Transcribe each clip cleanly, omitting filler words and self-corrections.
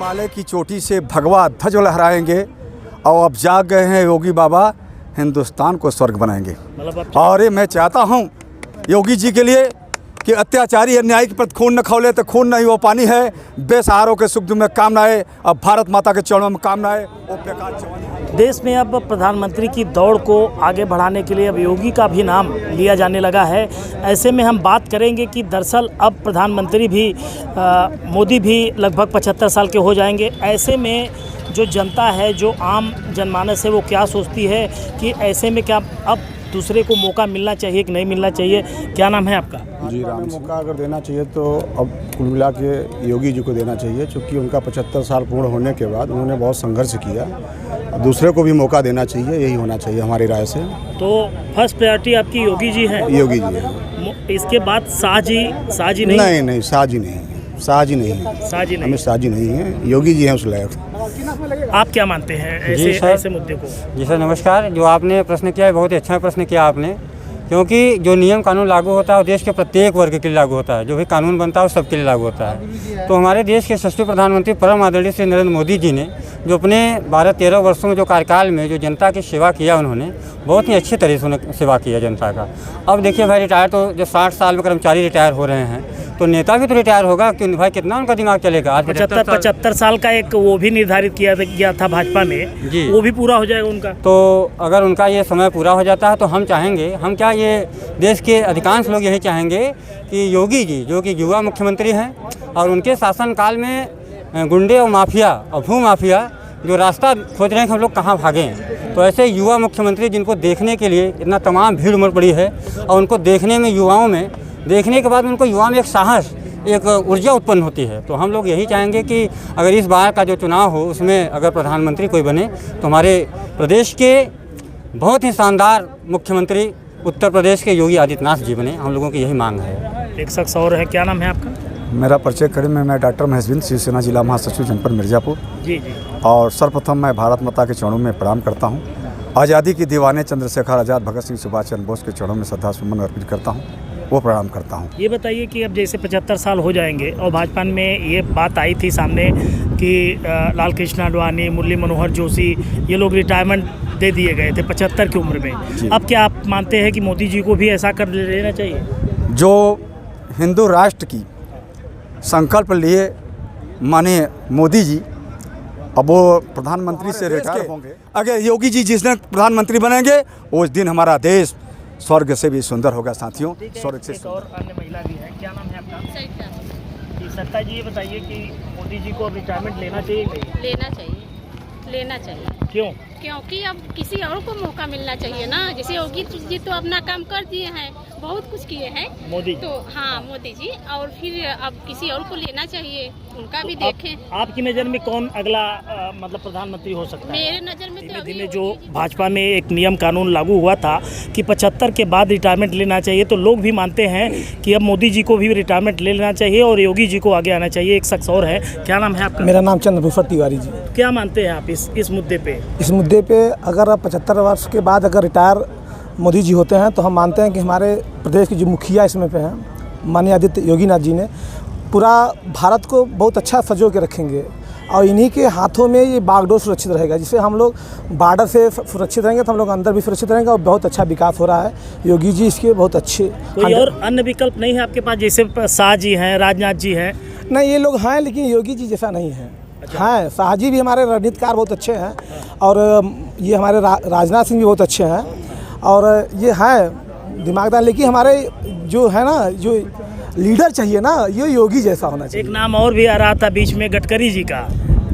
हिमालय की चोटी से भगवा ध्वज लहराएंगे और अब जाग गए हैं योगी बाबा, हिंदुस्तान को स्वर्ग बनाएंगे। और ये मैं चाहता हूँ योगी जी के लिए कि अत्याचारी अन्यायी के प्रति खून न खौले तो खून नहीं वो पानी है, बेसहारों के सुख दुख में काम न आए, अब भारत माता के चरणों में काम न आए वो बेकार जवानी। देश में अब प्रधानमंत्री की दौड़ को आगे बढ़ाने के लिए अब योगी का भी नाम लिया जाने लगा है। ऐसे में हम बात करेंगे कि दरअसल अब प्रधानमंत्री भी मोदी भी लगभग 75 साल के हो जाएंगे। ऐसे में जो जनता है, जो आम जनमानस है, वो क्या सोचती है कि ऐसे में क्या अब दूसरे को मौका मिलना चाहिए कि नहीं मिलना चाहिए? क्या नाम है आपका? जी राम। मौका अगर देना चाहिए तो अब कुल मिला के योगी जी को देना चाहिए, क्योंकि उनका 75 साल पूर्ण होने के बाद उन्होंने बहुत संघर्ष किया। अब दूसरे को भी मौका देना चाहिए, यही होना चाहिए हमारी राय से। तो फर्स्ट प्रायोरिटी आपकी योगी जी है? योगी जी है। इसके बाद शाह जी नहीं? नहीं, शाह जी नहीं, शाह जी नहीं, हमें शाह जी नहीं है, योगी जी हैं उस लायक। आप क्या मानते हैं ऐसे मुद्दे को? जी सर नमस्कार। जो आपने प्रश्न किया है बहुत ही अच्छा प्रश्न किया आपने, क्योंकि जो नियम कानून लागू होता है वो देश के प्रत्येक वर्ग के लिए लागू होता है। जो भी कानून बनता है वो सबके लिए लागू होता है। तो हमारे देश के यशस्वी प्रधानमंत्री परम आदरणीय श्री नरेंद्र मोदी जी ने जो अपने 12-13 वर्षों में जो कार्यकाल में जो जनता की सेवा किया, उन्होंने बहुत ही अच्छे तरह से सेवा किया जनता का। अब देखिए भाई, रिटायर तो जो 60 साल में कर्मचारी रिटायर हो रहे हैं, तो नेता भी तो रिटायर होगा कि भाई, कितना उनका दिमाग चलेगा। आज 75 साल का एक वो भी निर्धारित किया गया था भाजपा में जी, वो भी पूरा हो जाएगा उनका। तो अगर उनका ये समय पूरा हो जाता है तो हम चाहेंगे, हम क्या ये देश के अधिकांश लोग यही चाहेंगे कि योगी जी जो कि युवा मुख्यमंत्री हैं और उनके शासनकाल में गुंडे और माफिया और भू माफिया जो रास्ता खोज रहे हैं कि हम लोग कहाँ भागें, तो ऐसे युवा मुख्यमंत्री जिनको देखने के लिए इतना तमाम भीड़ उमड़ पड़ी है और उनको देखने में, युवाओं में देखने के बाद उनको युवा में एक साहस, एक ऊर्जा उत्पन्न होती है। तो हम लोग यही चाहेंगे कि अगर इस बार का जो चुनाव हो उसमें अगर प्रधानमंत्री कोई बने तो हमारे प्रदेश के बहुत ही शानदार मुख्यमंत्री उत्तर प्रदेश के योगी आदित्यनाथ जी बने। हम लोगों की यही मांग है। एक शख्स और है, क्या नाम है आपका? मेरा परिचय करें, मैं डॉक्टर महेशबिंद, शिवसेना जिला महासचिव जनपद मिर्ज़ापुर। जी। और सर्वप्रथम मैं भारत माता के चरणों में प्रणाम करता हूँ। आज़ादी के दीवाने चंद्रशेखर आज़ाद, भगत सिंह, सुभाष चंद्र बोस के चरणों में श्रद्धासुमन अर्पित करता हूँ, वो प्रणाम करता हूँ। ये बताइए कि अब जैसे 75 साल हो जाएंगे और भाजपा में ये बात आई थी सामने कि लाल कृष्ण आडवाणी, मुरली मनोहर जोशी, ये लोग रिटायरमेंट दे दिए गए थे 75 की उम्र में। अब क्या आप मानते हैं कि मोदी जी को भी ऐसा कर लेना चाहिए? जो हिंदू राष्ट्र की संकल्प लिए माननीय मोदी जी, अब वो प्रधानमंत्री से रिटायर होंगे, अगर योगी जी जिस दिन प्रधानमंत्री बनेंगे उस दिन हमारा देश स्वर्ग से भी सुंदर होगा साथियों। स्वर्ग से एक और अन्य महिला भी है, क्या नाम है आपका? सरिता जी, ये बताइए कि मोदी जी को रिटायरमेंट लेना चाहिए? लेना चाहिए। क्यों? क्योंकि अब किसी और को मौका मिलना चाहिए ना। जैसे योगी जी तो अपना काम कर दिए हैं, बहुत कुछ किए हैं मोदी, तो हाँ मोदी जी, और फिर अब किसी और को लेना चाहिए, उनका भी तो देखें। आपकी नज़र में कौन अगला मतलब प्रधानमंत्री हो सकता है? मेरे नज़र में तो धीमे जो भाजपा में एक नियम कानून लागू हुआ था कि 75 के बाद रिटायरमेंट लेना चाहिए, तो लोग भी मानते हैं कि अब मोदी जी को भी रिटायरमेंट ले लेना चाहिए और योगी जी को आगे आना चाहिए। एक शख्स और है, क्या नाम है आपका? मेरा नाम चंद्रभूषण तिवारी जी। क्या मानते हैं आप इस मुद्दे पे? इस मुद्दे पे अगर 75 वर्ष के बाद अगर रिटायर मोदी जी होते हैं तो हम मानते हैं कि हमारे प्रदेश के जो मुखिया इसमें पे हैं माननीय आदित्य योगीनाथ जी ने पूरा भारत को बहुत अच्छा सजो के रखेंगे और इन्हीं के हाथों में ये बागडोर सुरक्षित रहेगा, जिससे हम लोग बॉर्डर से सुरक्षित रहेंगे तो हम लोग अंदर भी सुरक्षित रहेंगे और बहुत अच्छा विकास हो रहा है। योगी जी इसके बहुत अच्छे। कोई और अन्य विकल्प नहीं है आपके पास? जैसे शाह जी हैं, राजनाथ जी हैं? नहीं, ये लोग हैं लेकिन योगी जी जैसा नहीं है। हाँ, शाह जी भी हमारे रणनीतिकार बहुत अच्छे हैं और ये हमारे राजनाथ सिंह भी बहुत अच्छे हैं और ये हैं दिमागदार, लेकिन हमारे जो है ना, जो लीडर चाहिए ना, ये योगी जैसा होना चाहिए। एक नाम और भी आ रहा था बीच में, गडकरी जी का।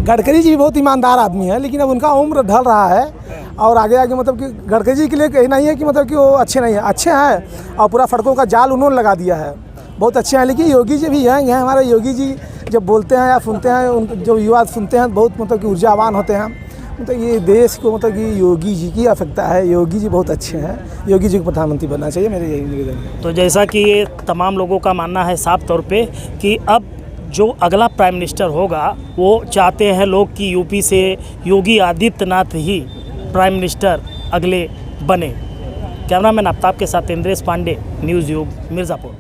गडकरी जी बहुत ईमानदार आदमी है, लेकिन अब उनका उम्र ढल रहा है और आगे आगे मतलब कि गडकरी जी के लिए कहीं नहीं है कि मतलब कि वो अच्छे नहीं हैं, अच्छे हैं और पूरा सड़कों का जाल उन्होंने लगा दिया है, बहुत अच्छे हैं। लेकिन योगी जी भी यंग हैं, हमारे योगी जी जब बोलते हैं या सुनते हैं, उन जो युवा सुनते हैं बहुत मतलब कि ऊर्जावान होते हैं। मतलब ये देश को मतलब कि योगी जी की आवश्यकता है, योगी जी बहुत अच्छे हैं, योगी जी को प्रधानमंत्री बनना चाहिए, मेरे यही निवेदन है। तो जैसा कि ये तमाम लोगों का मानना है साफ तौर पे कि अब जो अगला प्राइम मिनिस्टर होगा वो चाहते हैं लोग कि यूपी से योगी आदित्यनाथ ही प्राइम मिनिस्टर अगले बने। कैमरामैन आफ्ताब के साथ इंद्रेश पांडे, न्यूज़ युग, मिर्ज़ापुर।